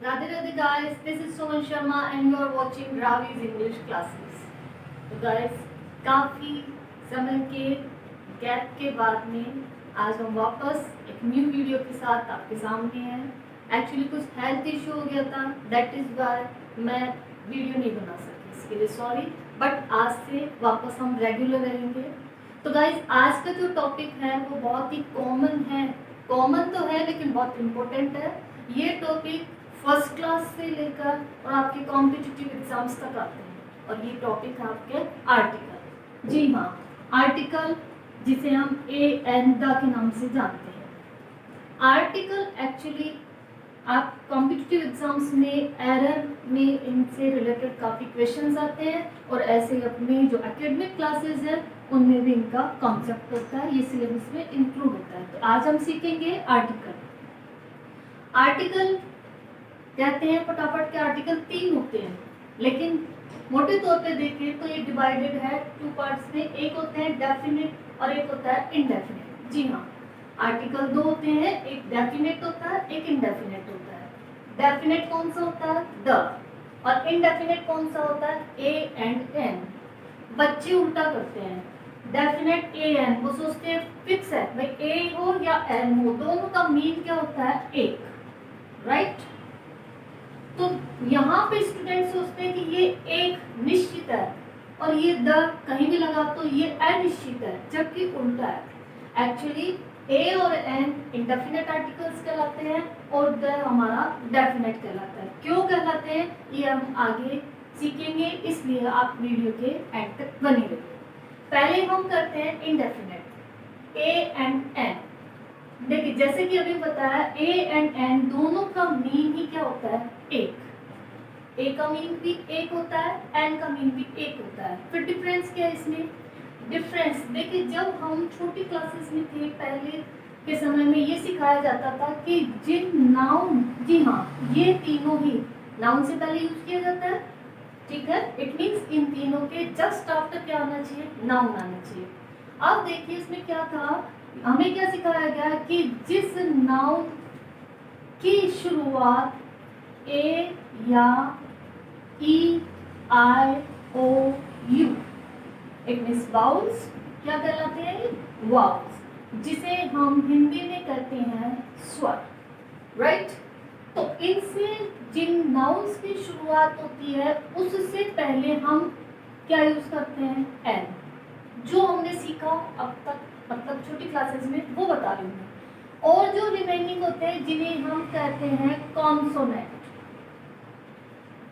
Radhe Radhe guys, this is Suman Sharma and you are watching Ravi's English classes. तो guys, काफ़ी समय के gap के बाद में आज हम वापस एक न्यू वीडियो के साथ आपके सामने हैं। एक्चुअली कुछ हेल्थ इशू हो गया था, दैट इज़ वाई मैं वीडियो नहीं बना सकी, इसके लिए सॉरी। बट आज से वापस हम रेगुलर रहेंगे। तो गाइज आज का जो टॉपिक है वो बहुत ही कॉमन तो है लेकिन बहुत इम्पोर्टेंट है। ये टॉपिक फर्स्ट क्लास से लेकर और आपके कॉम्पिटिटिव एग्जाम्स तक आते हैं और ये टॉपिक है आपके आर्टिकल। जी हाँ, आर्टिकल जिसे हम दा के नाम से जानते हैं। आर्टिकल एक्चुअली आप कॉम्पिटिटिव एग्जाम्स में एरर में इनसे रिलेटेड काफ़ी क्वेश्चंस आते हैं और ऐसे अपने जो एकेडमिक क्लासेस हैं उनमें भी इनका कॉन्सेप्ट होता है, ये सिलेबस में इंक्लूड होता है। तो आज हम सीखेंगे आर्टिकल। आर्टिकल कहते हैं फटाफट के आर्टिकल 3 होते हैं, लेकिन मोटे तौर पे देखें तो ये डिवाइडेड है 2 पार्ट्स में। एक होते हैं डेफिनेट और एक होता है इनडेफिनेट। जी हाँ, आर्टिकल 2 होते हैं, एक डेफिनेट होता है, एक इनडेफिनेट होता है। डेफिनेट कौन सा होता है? द। और इनडेफिनेट कौन सा होता है? A and an. बच्चे उल्टा करते हैं, डेफिनेट ए एन, वो सोचते हैं फिक्स है भाई ए हो या एन हो, दोनों का मीन क्या होता है? एक, राइट। तो यहाँ पे स्टूडेंट सोचते हैं कि ये एक निश्चित है और ये द कहीं भी लगा तो ये अनिश्चित है, जबकि उल्टा है। एक्चुअली ए और एन इंडेफिनेट आर्टिकल्स कहलाते हैं और द हमारा डेफिनेट कहलाता है। क्यों कहलाते हैं ये हम आगे सीखेंगे, इसलिए आप वीडियो के एंड तक बने रहिए। पहले हम करते हैं इंडेफिनेट, ए एंड एन। देखिए जैसे कि अभी बताया, ए एंड एन दोनों का मीन ही क्या होता है? एक। ए का मीन भी एक होता है, एन का मीन भी एक होता है। फिर डिफरेंस क्या है इसमें? डिफरेंस देखिए, जब हम छोटी क्लासेस में थे पहले के समय में ये सिखाया जाता था कि जिन नाउन, जी हाँ, ये तीनों ही नाउन से पहले यूज किया जाता है, ठीक है। इट मीन्स इन तीनों के जस्ट आफ्टर क्या आना चाहिए? नाउन आना चाहिए। अब देखिए इसमें क्या था, हमें क्या सिखाया गया कि जिस नाउन की शुरुआत ए या ई आई ओ यू, इट मीन्स वाउल्स, क्या कहलाते हैं? वाउल्स, जिसे हम हिंदी में कहते हैं स्वर, राइट। तो इनसे जिन नाउन्स की शुरुआत होती है उससे पहले हम क्या यूज करते हैं? एन। जो हमने सीखा अब तक, मतलब छोटी क्लासेस में, वो बता रही हूँ। और जो रिमेनिंग होते हैं जिन्हें हम कहते हैं कॉन्सोनेंट,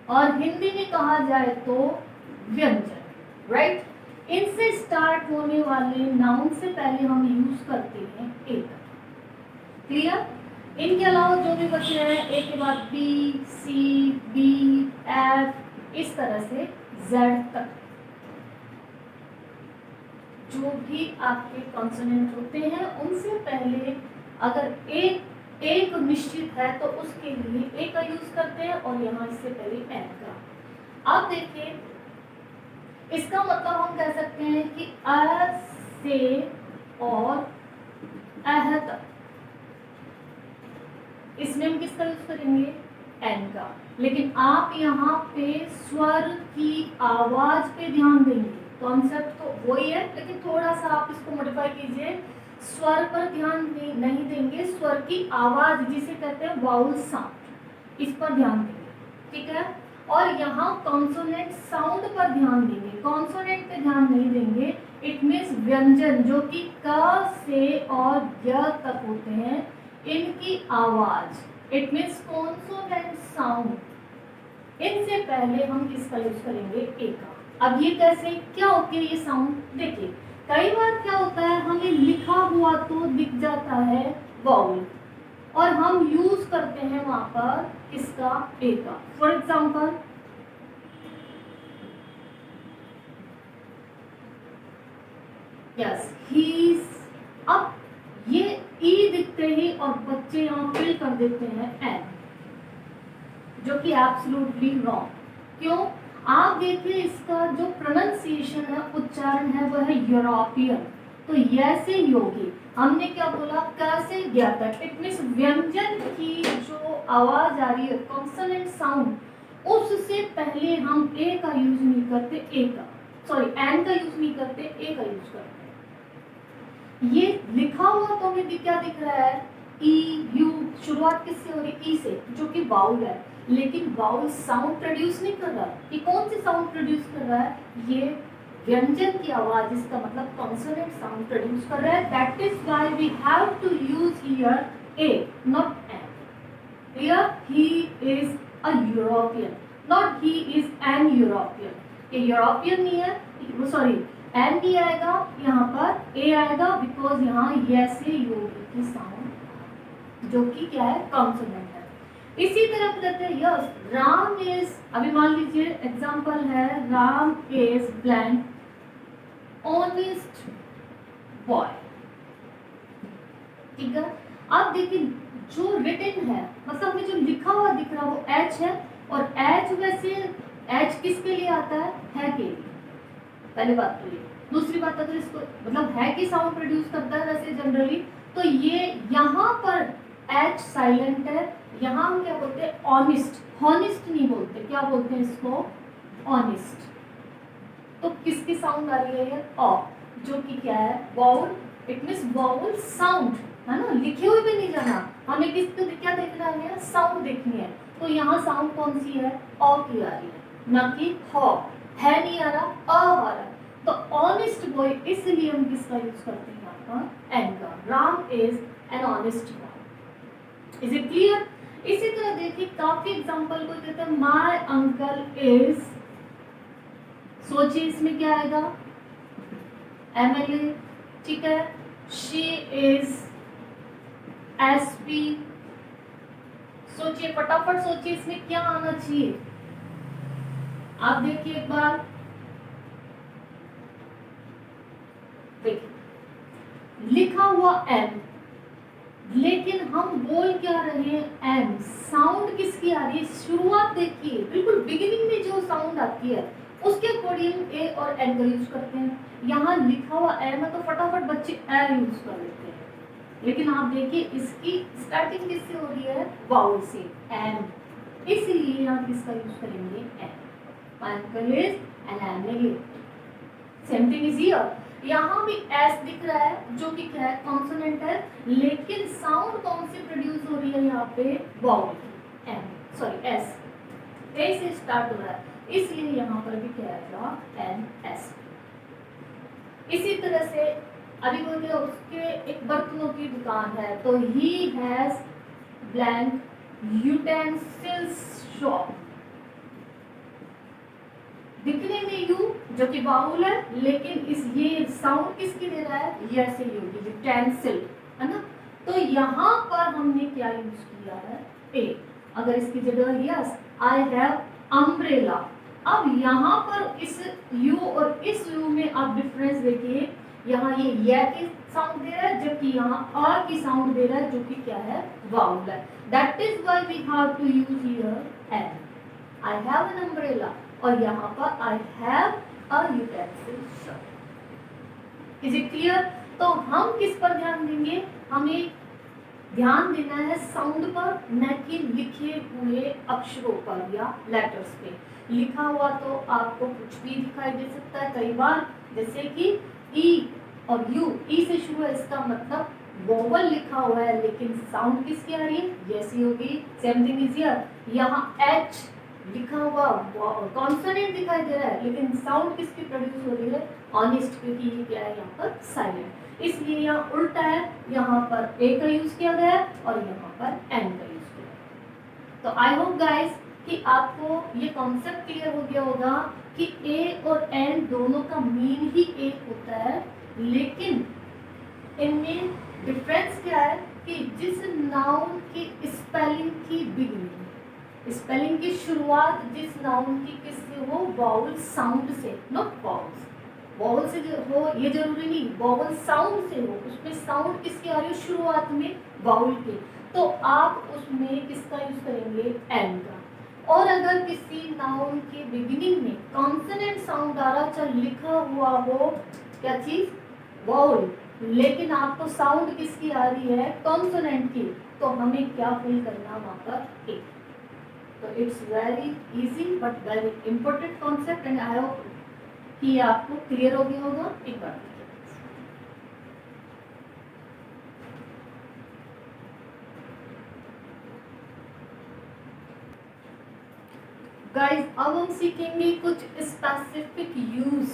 और हिंदी में कहा जाए तो व्यंजन, राइट। इनसे स्टार्ट होने वाले नाउन से पहले हम यूज करते हैं एक। क्लियर? इनके अलावा जो भी बचे हैं, ए के बाद बी, सी, बी, एफ, इस तरह से जेड तक जो भी आपके कॉन्सोनेंट होते हैं उनसे पहले अगर एक निश्चित है तो उसके लिए ए का यूज करते हैं और यहाँ इससे पहले एन का। अब देखिए इसका मतलब हम कह सकते हैं कि अ से और अह तक, इसमें हम किसका यूज करेंगे? एन का। लेकिन आप यहाँ पे स्वर की आवाज पे ध्यान देंगे। कॉन्सेप्ट तो वही है लेकिन थोड़ा सा आप इसको मॉडिफाई कीजिए। स्वर पर ध्यान नहीं देंगे, स्वर की आवाज जिसे कहते हैं वाउल साउंड, इस पर ध्यान देंगे, ठीक है। और यहाँ कॉन्सोनेंट साउंड पर ध्यान देंगे, कॉन्सोनेंट पे ध्यान नहीं देंगे। इट मीन्स व्यंजन जो कि क से और य तक होते हैं, इनकी आवाज, इट मीन्स कॉन्सोनेंट साउंड, इनसे पहले हम किसका यूज करेंगे? ए का। अब ये कैसे, क्या होती है ये साउंड? देखिए कई बार क्या होता है, हमें लिखा हुआ तो दिख जाता है वाउल और हम यूज करते हैं वहां पर किसका? ए का। For example yes, he's. अब ये ई दिखते ही और बच्चे यहाँ फिल कर देते हैं एन, जो कि एब्सोल्युटली रॉन्ग। क्यों? आप देखिए इसका जो प्रोनाउंसिएशन है, उच्चारण है, वह है यूरोपियन, तो ये से योगी। हमने क्या बोला, कैसे ज्ञातक, इट मींस व्यंजन की जो आवाज आ रही है, कॉन्सोनेंट साउंड, उससे पहले हम ए का यूज नहीं करते, ए का, सॉरी एन का यूज नहीं करते, ए का यूज करते। ये लिखा हुआ तो हमें क्या दिख रहा है, ई यू, शुरुआत किससे हो रही है, ई से, जो कि वाउल है, लेकिन वाउल साउंड प्रोड्यूस नहीं कर रहा। ये कौन सी साउंड प्रोड्यूस कर रहा है, ये व्यंजन की आवाज, इसका मतलब कॉन्सोनेंट साउंड प्रोड्यूस कर रहा है। That is why we have to use here a, not an. Here he is a European, not he is an European. ये यूरोपियन नहीं है, सॉरी एन भी आएगा यहाँ पर, ए आएगा, बिकॉज यहाँ ऐसे योगी की साउंड जो कि क्या है, कॉन्सोनेंट है। इसी तरह कहते हैं यस, राम इज, अभी मान लीजिए एग्जांपल है, Ram is blank honest boy, ठीक है। अब देखिए जो रिटन है, मतलब हमें जो लिखा हुआ दिख रहा है वो एच है, और एच वैसे एच किसके लिए आता है के लिए, पहली बात तो ये। दूसरी बात, अगर इसको मतलब है कि साउंड प्रोड्यूस करता है वैसे जनरली, तो ये यहाँ पर एच साइलेंट है, यहाँ हम क्या बोलते हैं, ऑनेस्ट, हॉनेस्ट नहीं बोलते, क्या बोलते हैं इसको, ऑनेस्ट। तो किसकी साउंड आ रही है ये, ऑ, जो कि क्या है, vowel, it means vowel sound, है ना, लिखे हुए भी नहीं जाना, हमें किसको क्या देखना है, साउंड देखनी है। तो यहाँ साउंड कौन सी है, ऑ की आ रही है, ना कि हॉ, है नहीं आ रहा, अ आ रहा है। तो ऑनेस्ट बॉय, इसलिए हम किसका यूज करते हैं यहाँ पर, एन का। Ram is an honest boy. Is it clear? इसी तरह देखिए काफी एग्जांपल को कहते हैं, माय अंकल इज, सोचिए इसमें क्या आएगा, एमएलए, ठीक है। शी इज एसपी, सोचिए फटाफट सोचिए इसमें क्या आना चाहिए, आप देखिए एक बार, देखिए लिखा हुआ एम, लेकिन हम बोल क्या रहे हैं, एम, साउंड किसकी आ रही है, शुरुआत देखिए, बिल्कुल बिगिनिंग में जो साउंड आती है उसके अकॉर्डिंग ए और एन का यूज करते हैं। यहाँ लिखा हुआ एम है तो फटाफट बच्चे ए यूज कर लेते हैं, लेकिन आप देखिए इसकी स्टार्टिंग किससे हो रही है, वाउल से, एम, इसलिए यहाँ किसका यूज करेंगे, an. My uncle is an MLA. Same thing is here, यहाँ भी एस दिख रहा है जो कि क्या है, कॉन्सोनेंट है, लेकिन साउंड कौन सी प्रोड्यूस हो रही है यहाँ पे, वाउल, एम, सॉरी एस, ए से स्टार्ट हो रहा है, इसलिए यहाँ पर भी क्या आएगा, एन एस। इसी तरह से अभी बोलते हैं उसके एक बर्तनों की दुकान है, तो he has blank utensils shop, दिखने में यू जो कि बाउल है, लेकिन इस ये साउंड किसकी दे रहा है, यस से योगी, यूटेंसिल, है ना। तो यहाँ पर हमने क्या यूज किया है, ए। अगर इसकी जगह यस, आई हैव अम्ब्रेला। अब यहाँ पर इस यू और इस यू में आप डिफरेंस देखिए, यहाँ ये की साउंड दे रहा है, जबकि यहाँ आ की साउंड दे रहा है, जो कि क्या है, वाउल है। That is why we have to use here an, I have an umbrella, और यहाँ पर I have a utensil shop. Is it clear? तो हम किस पर ध्यान देंगे, हमें ध्यान देना है साउंड पर, न कि लिखे हुए अक्षरों पर या लेटर्स पे। लिखा हुआ तो आपको कुछ भी दिखाई दे सकता है कई बार, जैसे कि ई और यू, ई से शुरू है, इसका मतलब वोवल लिखा हुआ है, लेकिन साउंड किसकी आ रही है, जैसी होगी। सेम थिंग इज हियर, यहाँ एच लिखा हुआ कॉन्सोनेंट दिखाई दे रहा है, लेकिन साउंड किसकी प्रोड्यूस हो रही है, ऑनेस्ट, क्योंकि ये क्या है यहाँ पर साइलेंट, इसलिए यहाँ उल्टा है, यहाँ पर ए का यूज किया गया है और यहाँ पर एन का यूज किया गया। तो आई होप गाइस कि आपको ये कॉन्सेप्ट क्लियर हो गया होगा कि ए और एन दोनों का मीन ही एक होता है, लेकिन इनमें डिफरेंस क्या है कि जिस नाउन की स्पेलिंग की बिगिनिंग, स्पेलिंग की शुरुआत जिस नाउन की किससे हो, वाउल साउंड से, नॉट वाउल्स, वाउल से जो हो ये जरूरी नहीं, वाउल साउंड से हो, उसमें साउंड किसकी आ रही है शुरुआत में, वाउल की, तो आप उसमें किसका यूज करेंगे, एन का। और अगर किसी नाउन के बिगिनिंग में कॉन्सोनेंट साउंड आ रहा, चाहे लिखा हुआ हो क्या चीज, वाउल, लेकिन आपको साउंड किसकी आ रही है, कॉन्सोनेंट की, तो हमें क्या फिल करना वहां पर ए। तो it's very easy but very important concept and I hope कि ये आपको क्लियर हो गया होगा। एक बार गाइस अब हम सीखेंगे कुछ specific use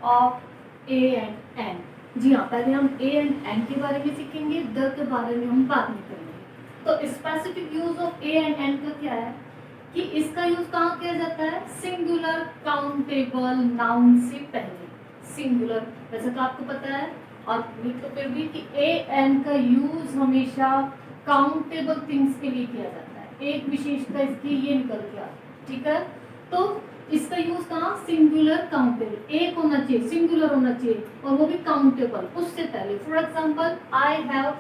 of A and an. जी हाँ, पहले हम ए एंड एन के बारे में सीखेंगे, द के बारे में हम बाद में करेंगे। तो specific use of A and an का क्या है कि इसका यूज कहाँ किया जाता है, सिंगुलर काउंटेबल नाउन से पहले। सिंगुलर वैसे तो आपको पता है, और तो फिर भी कि ए एन का यूज हमेशा काउंटेबल थिंग्स के लिए किया जाता है। एक विशेषता इसकी ये निकल के आती है, ठीक है। तो इसका यूज कहाँ, सिंगुलर काउंटेबल, एक होना चाहिए, सिंगुलर होना चाहिए, और वो भी काउंटेबल उससे पहले। For example I have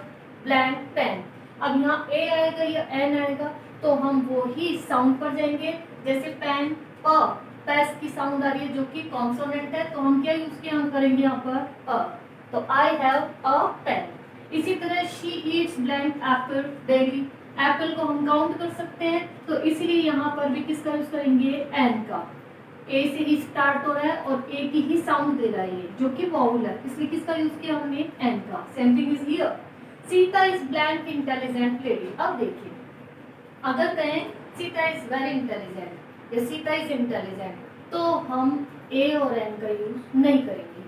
blank pen. अब यहाँ ए आएगा या एन आएगा तो हम वो ही साउंड पर जाएंगे। जैसे पेन, पैस की साउंड आ रही है जो कि कॉन्सोनेंट है, तो हम क्या यूज किया, हम करेंगे यहाँ पर अ। तो आई हैव अ पेन। इसी तरह she Yeats blank Apple daily. Apple को हम काउंट कर सकते हैं, तो इसीलिए यहाँ पर भी किसका यूज करेंगे, एन का। ए से ही स्टार्ट हो रहा है और ए की ही साउंड दे रहा है ये, जो कि वाउल है, इसलिए किसका यूज किया हमने, एन का। Same thing is here, Sita is blank intelligent lady. अब देखिए, अगर कहें सीता इज वेरी इंटेलिजेंट या सीता इज इंटेलिजेंट, तो हम ए और एन का यूज नहीं करेंगे,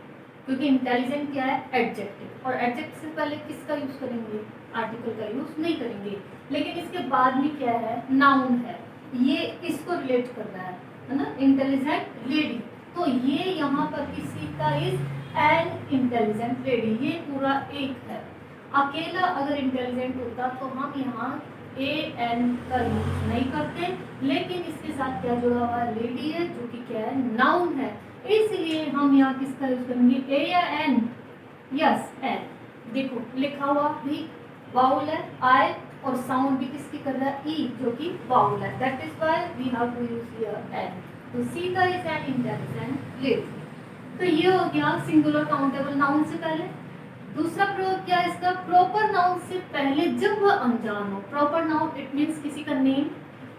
क्योंकि इंटेलिजेंट क्या है, एडजेक्टिव, और एडजेक्टिव से पहले किसका यूज करेंगे, आर्टिकल का यूज नहीं करेंगे। लेकिन इसके बाद में क्या है, नाउन है, ये इसको रिलेट करना है ना, इंटेलिजेंट लेडी। तो ये यहाँ पर की Sita is an intelligent lady, ये पूरा एक है। अकेला अगर इंटेलिजेंट होता तो हम यहाँ ए एन का यूज नहीं करते, लेकिन इसके साथ क्या जुड़ा हुआ है, लेडी है, जो कि क्या है, नाउन है, इसलिए हम यहाँ किसका यूज करेंगे, ए या एन, यस एन। देखो लिखा हुआ भी वाउल है, आई, और साउंड भी किसकी कर रहा है, ई, जो कि वाउल है, that is why we have to use here an. तो Sita is an intelligent lady. तो ये हो गया सिंगुलर काउंटेबल नाउन से पहले। दूसरा प्रयोग क्या है इसका, प्रॉपर नाउन से पहले जब वह अनजान हो। प्रॉपर नाउन इट मीन्स किसी का नेम।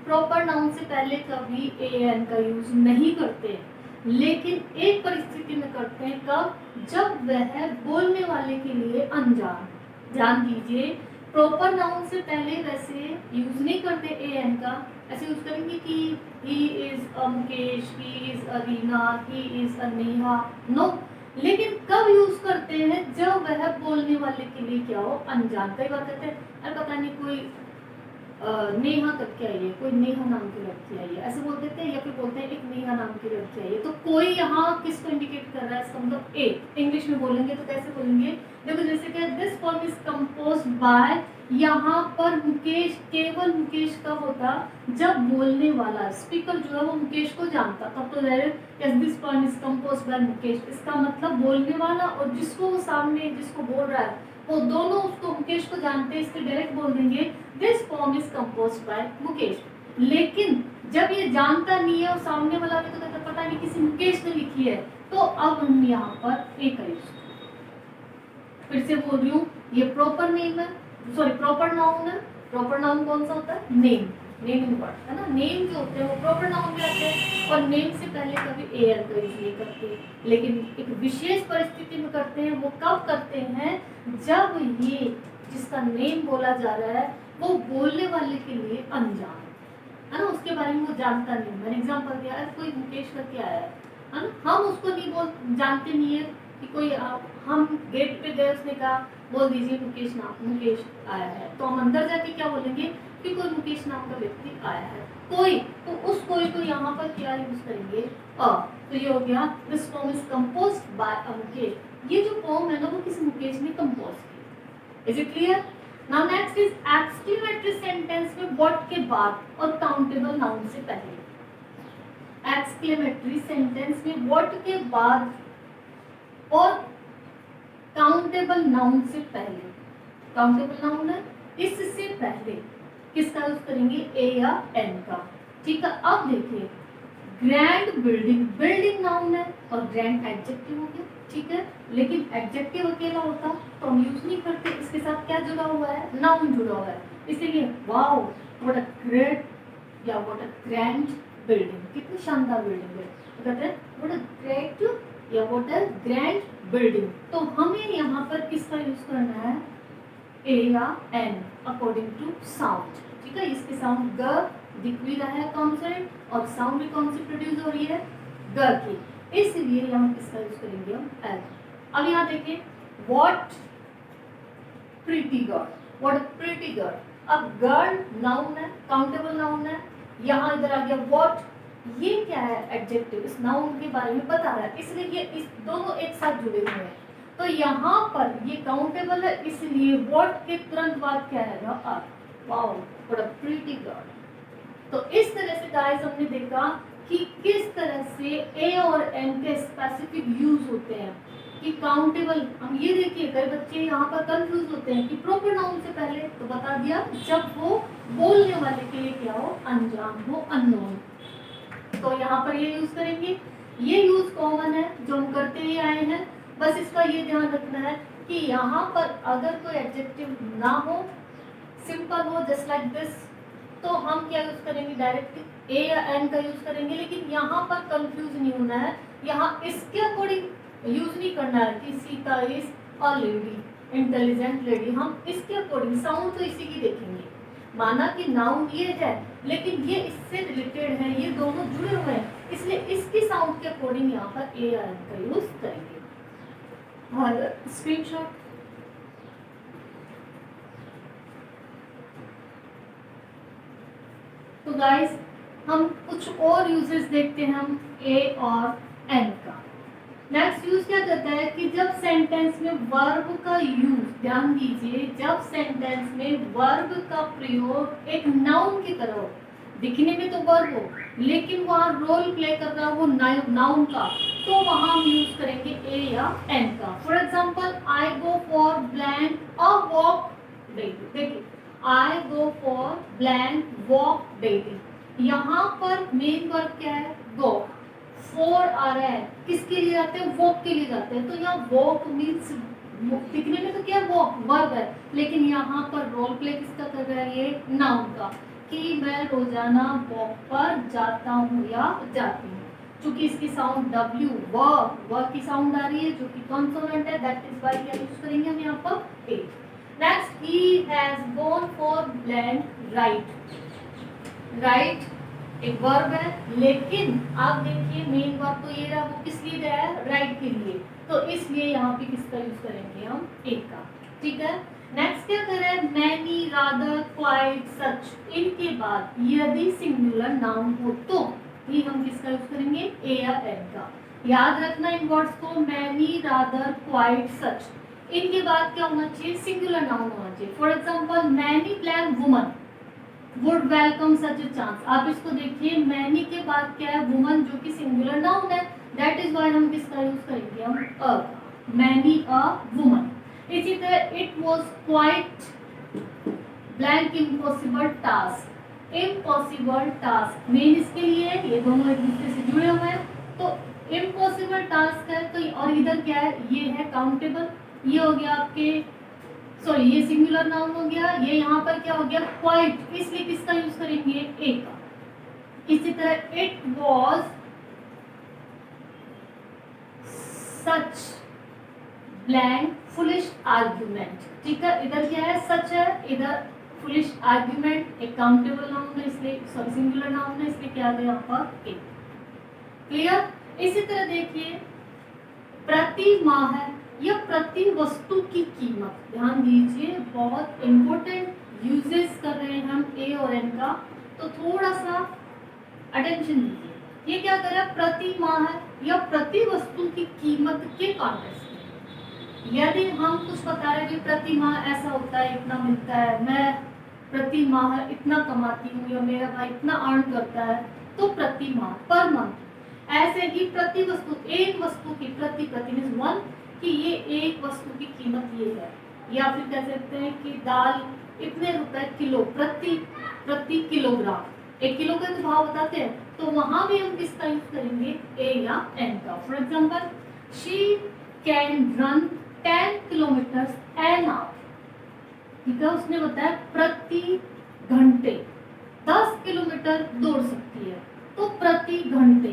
प्रॉपर नाउन से पहले कभी ए एन का यूज नहीं करते, लेकिन एक परिस्थिति में करते हैं, कब, जब वह बोलने वाले के लिए अनजान। ध्यान दीजिए, प्रॉपर नाउन से पहले वैसे यूज नहीं करते ए एन का, ऐसे यूज करेंगे कि he is a Mukesh, he is a Reena, he is a Neha, no. लेकिन कब यूज करते हैं, जब वह बोलने वाले के लिए क्या हो, अनजान। कई बार कहते हैं अरे पता नहीं कोई नेहा करके आई है, कोई नेहा नाम की लड़की आई है, ऐसे बोल देते हैं, या फिर बोलते हैं एक नेहा नाम की लड़की आई है। तो कोई यहाँ किसको इंडिकेट कर रहा है, इसका मतलब ए। इंग्लिश में बोलेंगे तो कैसे बोलेंगे, देखो जैसे कि this poem is composed bye, यहाँ पर मुकेश, केवल मुकेश कब होता, जब बोलने वाला स्पीकर जो है वो मुकेश को जानता, तब तो direct yes this poem is composed bye Mukesh. इसका मतलब बोलने वाला और जिसको वो सामने जिसको बोल रहा है वो दोनों उसको मुकेश को जानते हैं, इसके डायरेक्ट बोल देंगे this poem is composed bye Mukesh. लेकिन जब ये जानता नहीं है और सामने वाला भी तो कहता पता नहीं किसी मुकेश ने लिखी है, तो अब हम यहाँ पर एक यूज, फिर से बोल रही हूँ, ये प्रॉपर नेम है, सॉरी प्रॉपर नाउन है। प्रॉपर नाउन कौन सा होता है, नेम, नेमिंग वर्ड है ना। नेम जो होते हैं वो प्रॉपर नाउन में आते हैं, और नेम से पहले कभी ए एन का यूज नहीं करते, लेकिन एक विशेष परिस्थिति में करते हैं। वो कब करते हैं, जब ये जिसका नेम बोला जा रहा है वो बोलने वाले के लिए अनजान है ना, उसके बारे में वो जानता नहीं। मैंने एग्जाम्पल दिया है, कोई मुकेश करके आया है ना, हम उसको नहीं जानते नहीं है कि कोई हम गेट पे गए, उसने कहा बोल दीजिए मुकेश नाम, मुकेश आया है, तो हम अंदर जाके क्या बोलेंगे कि कोई मुकेश नाम का व्यक्ति आया है, कोई, तो उस कोई को यहाँ पर क्या यूज करेंगे, अ। तो ये हो गया this poem is composed by a Mukesh. ये जो पोएम है ना वो किसी मुकेश ने कंपोज की। Is it clear? Now next is exclamatory sentence में व्हाट के बाद और काउंटेबल नाउन से पहले। एक्सक्लेमेटरी सेंटेंस में व्हाट के बाद और काउंटेबल नाउन से पहले। काउंटेबल नाउन है, इससे पहले किसका यूज करेंगे, ए या एन का। ठीक है, अब देखिए ग्रैंड बिल्डिंग, बिल्डिंग नाउन है और ग्रैंड एडजेक्टिव हो गया। ठीक है। लेकिन एडजेक्टिव अकेला होता तो हम यूज नहीं करते, इसके साथ क्या जुड़ा हुआ है, नाउन जुड़ा हुआ है। इसीलिए वाओ व्हाट अ ग्रेट या व्हाट अ ग्रैंड बिल्डिंग, कितनी शानदार बिल्डिंग है, तो कहते हैं व्हाट अ ग्रेट या व्हाट अ ग्रैंड बिल्डिंग। तो हमें यहाँ पर किसका यूज करना है, ए या एन अकॉर्डिंग टू साउंड, ठीक है। इसके साउंड ग दिख भी रहा है कॉन्सोनेंट और साउंड भी कौन सी प्रोड्यूस हो रही है, ग की, इसलिए हम किसका यूज करेंगे, हम एल। अब यहाँ देखिए what pretty girl, what pretty girl. अब गर्ल नाउन है, काउंटेबल नाउन है, यहाँ इधर आ गया व्हाट, ये क्या है, एडजेक्टिव, इस नाउन के बारे में बता रहा है, इसलिए ये इस दोनों एक साथ जुड़े हुए हैं। तो यहाँ पर ये काउंटेबल है, इसलिए व्हाट के तुरंत बाद क्या है, wow what a pretty girl. तो इस तरह से गाइस हमने देखा कि किस तरह से ए और एन के स्पेसिफिक यूज होते हैं कि काउंटेबल। हम ये देखिए कई बच्चे यहाँ पर कंफ्यूज होते हैं कि प्रॉपर नाउन से पहले तो बता दिया जब वो बोलने वाले के लिए क्या हो, अनजान हो, अननोन, तो यहाँ पर ये यूज करेंगे। ये यूज कॉमन है जो हम करते ही आए हैं, बस इसका ये ध्यान रखना है कि यहाँ पर अगर कोई एडजेक्टिव ना हो, सिंपल हो जस्ट लाइक दिस, तो हम क्या यूज करेंगे, डायरेक्ट ए या एन का यूज करेंगे। लेकिन यहाँ पर कंफ्यूज नहीं होना है, यहाँ इसके अकॉर्डिंग यूज नहीं करना है कि Sita is a lady, intelligent lady, हम इसके अकॉर्डिंग साउंड तो इसी की देखेंगे। माना कि नाउन ये है लेकिन ये इससे रिलेटेड है, ये दोनों जुड़े हुए हैं, इसलिए इसकी साउंड के अकॉर्डिंग यहाँ पर ए या एन का यूज करेंगे। और स्क्रीनशॉट तो गाइस हम कुछ और यूजेस देखते हैं हम ए और एन का। नेक्स्ट यूज क्या करता है कि जब सेंटेंस में वर्ब का यूज, ध्यान दीजिए, जब सेंटेंस में वर्ब का प्रयोग एक नाउन की तरह हो, दिखने में तो वर्ब हो लेकिन वहाँ रोल प्ले कर रहा हो नाउन का, तो वहाँ हम यूज करेंगे ए या एन का। For example I go for blank a walk daily, देखिए I go for blank walk daily, यहाँ पर मेन वर्ब क्या है, गो, फॉर आ रहा है, किसके लिए जाते हैं, वॉक के लिए जाते हैं, तो यहाँ वॉक मीन्स दिखने में तो क्या वॉक वर्ब है, लेकिन यहाँ पर रोल प्ले किसका कर रहा है, ये नाउन का, कि मैं रोजाना वॉक पर जाता हूँ या जाती हूँ। चूंकि इसकी साउंड W व की साउंड आ रही है जो कि कॉन्सोनेंट है, दैट इज व्हाई क्या यूज करेंगे हम यहाँ पर A. Next he has gone for blank right, right एक वर्ब है, लेकिन आप देखिए मेन वर्ब तो ये रहा, वो किस लिए गया है, राइट के लिए, तो इसलिए यहाँ पे किसका यूज करेंगे हम, एक का, ठीक है। नेक्स्ट क्या कर रहा है, मैनी, रादर, क्वाइट, सच, इनके बाद यदि सिंगुलर नाउन हो तो ही हम किसका यूज करेंगे, ए या एन का। याद रखना इन वर्ड्स को, मैनी, रादर, क्वाइट, सच, इनके बाद क्या होना चाहिए, सिंगुलर नाउन होना चाहिए। For example many blank woman would welcome such a chance, आप इसको देखिए मैनी के बाद क्या है, वुमन जो कि सिंगुलर नाउन है, दैट इज व्हाई हम किसका यूज करेंगे, हम अ, मैनी अ वुमन। इसी तरह it was quite blank impossible task, impossible task main इसके लिए है, ये दोनों एक दूसरे से जुड़े हुए हैं, तो इम्पॉसिबल टास्क है, तो और इधर क्या है, ये है काउंटेबल, ये हो गया आपके, सॉरी ये सिंगुलर नाउन हो गया, ये यहाँ पर क्या हो गया, क्वाइट, इसलिए किसका यूज करेंगे, ए का। इसी तरह it was such blank foolish argument, ठीक है, इधर क्या है, सच है, इधर फुलिश आर्ग्यूमेंट, एक काउंटेबल नाउन है इसलिए, सॉरी सिंगुलर नाउन है इसलिए क्या आ गया यहाँ पर ए। क्लियर। इसी तरह देखिए प्रति माह या प्रति वस्तु की कीमत, ध्यान दीजिए बहुत इंपॉर्टेंट यूजेस कर रहे हैं हम ए और एन का, तो थोड़ा सा अटेंशन दीजिए। ये क्या कर रहा है, प्रति माह या प्रति वस्तु की कीमत के कॉन्टेक्स्ट में, यदि हम कुछ बता रहे हैं कि प्रति माह ऐसा होता है, इतना मिलता है, मैं प्रति माह इतना कमाती हूँ या मेरा भाई इतना अर्न करता है, तो प्रति माह, पर मंथ। ऐसे ही प्रति वस्तु, एक वस्तु की प्रति मींस वन, कि ये एक वस्तु की कीमत ये है, या फिर कह सकते हैं कि दाल इतने रुपए किलो, प्रति किलोग्राम, एक किलो का तो भाव बताते हैं, तो वहां भी हम किसका यूज करेंगे, ए या एन का। For example she can run 10 kilometre an hour. ठीक है, उसने बताया प्रति घंटे 10 किलोमीटर दौड़ सकती है, तो प्रति घंटे,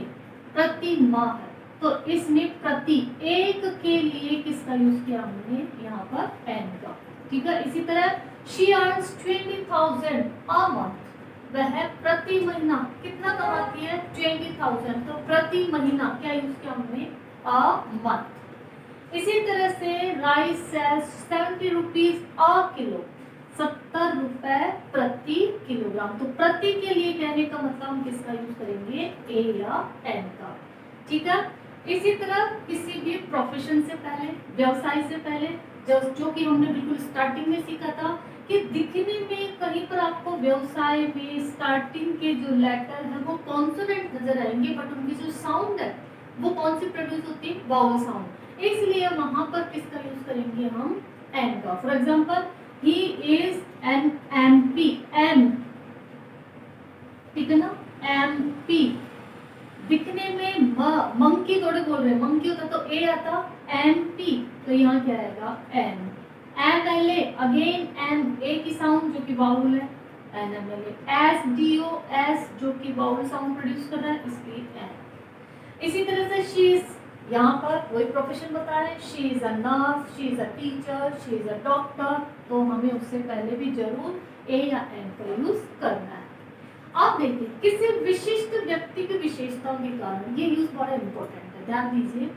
प्रति माह है, तो इसमें प्रति एक के लिए किसका यूज किया हमने यहाँ पर एन का। ठीक है, इसी तरह शी अर्न्स 20,000 अ मंथ, वह प्रति महीना कितना कमाती है 20,000, तो प्रति महीना क्या यूज किया हमने अ मंथ। इसी तरह से rice sells 70 rupees a kilo, 70 रुपए प्रति किलोग्राम, तो प्रति के लिए कहने का मतलब हम किसका यूज करेंगे ए या एन का। ठीक है, इसी तरह किसी भी प्रोफेशन से पहले, व्यवसाय से पहले, जो कि हमने बिल्कुल स्टार्टिंग में सीखा था कि दिखने में कहीं पर आपको व्यवसाय में स्टार्टिंग के जो लेटर है वो कॉन्सोनेंट नजर आएंगे, बट उनकी जो साउंड है वो कौन सी प्रोड्यूस होती है, वावल साउंड, इसलिए वहां पर किसका यूज करेंगे हम एन का। For example he is an MP, M, ठीक है ना, MP, दिखने में मंकी थोड़े बोल रहे हैं, मंकी होता तो ए आता, MP तो यहाँ क्या आएगा एन। MLA अगेन एम, ए की साउंड जो कि वाउल है, NMLA, SDOS जो कि वाउल साउंड प्रोड्यूस कर रहा है, इसलिए एन। इसी तरह से शी इज, यहाँ पर वही प्रोफेशन बता रहे हैं, she is a nurse, she is a teacher, she is a doctor, तो हमें उससे पहले भी जरूर ए या एन का यूज करना है। आप देखिए किसी विशिष्ट व्यक्ति की विशेषताओं के कारण, ये यूज बड़ा इंपॉर्टेंट है, ध्यान दीजिए,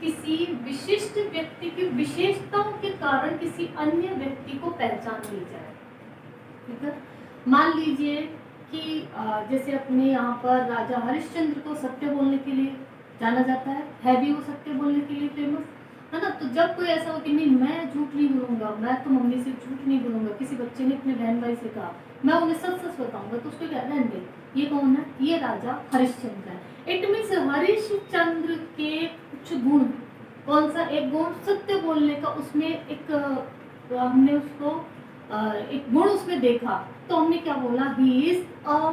किसी विशिष्ट व्यक्ति की विशेषताओं के कारण किसी अन्य व्यक्ति को पहचान ली जाए। ठीक है, मान लीजिए कि जैसे अपने यहाँ पर राजा हरिश्चंद्र को सत्य बोलने के लिए जाना जाता है भी वो सत्य बोलने के लिए फेमस है ना। तो जब कोई ऐसा हो कि नहीं मैं झूठ नहीं बोलूंगा, मैं तो मम्मी से झूठ नहीं बोलूंगा, किसी बच्चे ने अपने बहन भाई से कहा मैं उन्हें सच सच बताऊंगा, तो उसको क्या रहने दे, ये कौन है, ये राजा हरिश्चंद्र है। इट मीन्स हरिश्चंद्र के कुछ गुण, कौन सा एक गुण सत्य बोलने का, उसमें एक हमने उसको एक गुण उसमें देखा, तो हमने क्या बोला, ही इज अ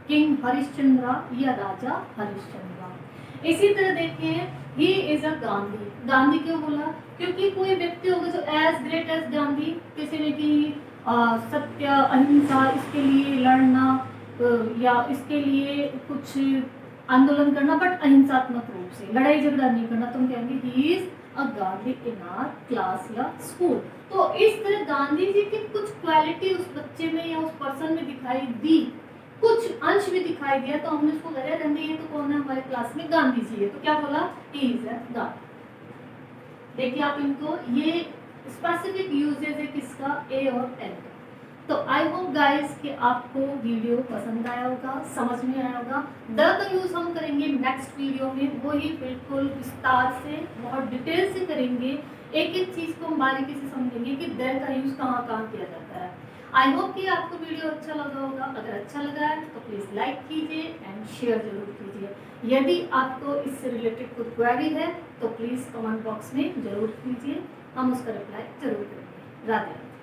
किंग हरिश्चंद्र या राजा हरिश्चंद्र। इसी तरह देखिए ही इज अ गांधी, गांधी क्यों बोला, क्योंकि कोई व्यक्ति होगा जो एज ग्रेट एज गांधी, किसी ने कि सत्य अहिंसा इसके लिए लड़ना या इसके लिए कुछ आंदोलन करना, बट अहिंसात्मक रूप से, लड़ाई झगड़ा नहीं करना, तो हम कहेंगे he is a Gandhi in our class या स्कूल। तो इस तरह गांधी जी की कुछ क्वालिटी उस बच्चे में या उस पर्सन में दिखाई दी, कुछ अंश भी दिखाई दिया, तो हमने उसको गले रहने, ये तो कौन है हमारे क्लास में गांधी जी है, तो क्या बोला, ही इज अ गांधी। देखिए आप इनको, ये स्पेसिफिक यूजेज है किसका, ए और एन का। तो आई होप गाइस कि आपको वीडियो पसंद आया होगा, समझ में आया होगा। द का यूज हम करेंगे नेक्स्ट वीडियो में, वो ही बिल्कुल विस्तार से बहुत डिटेल से करेंगे, एक एक चीज को हम बारीकी से समझेंगे कि द का यूज कहाँ कहाँ किया जाता है। आई होप कि आपको वीडियो अच्छा लगा होगा, अगर अच्छा लगा है तो प्लीज लाइक कीजिए एंड शेयर जरूर कीजिए। यदि आपको इससे रिलेटेड कोई क्वेरी है तो प्लीज कमेंट बॉक्स में जरूर कीजिए, हम उसका रिप्लाई जरूर करेंगे। राधे राधे।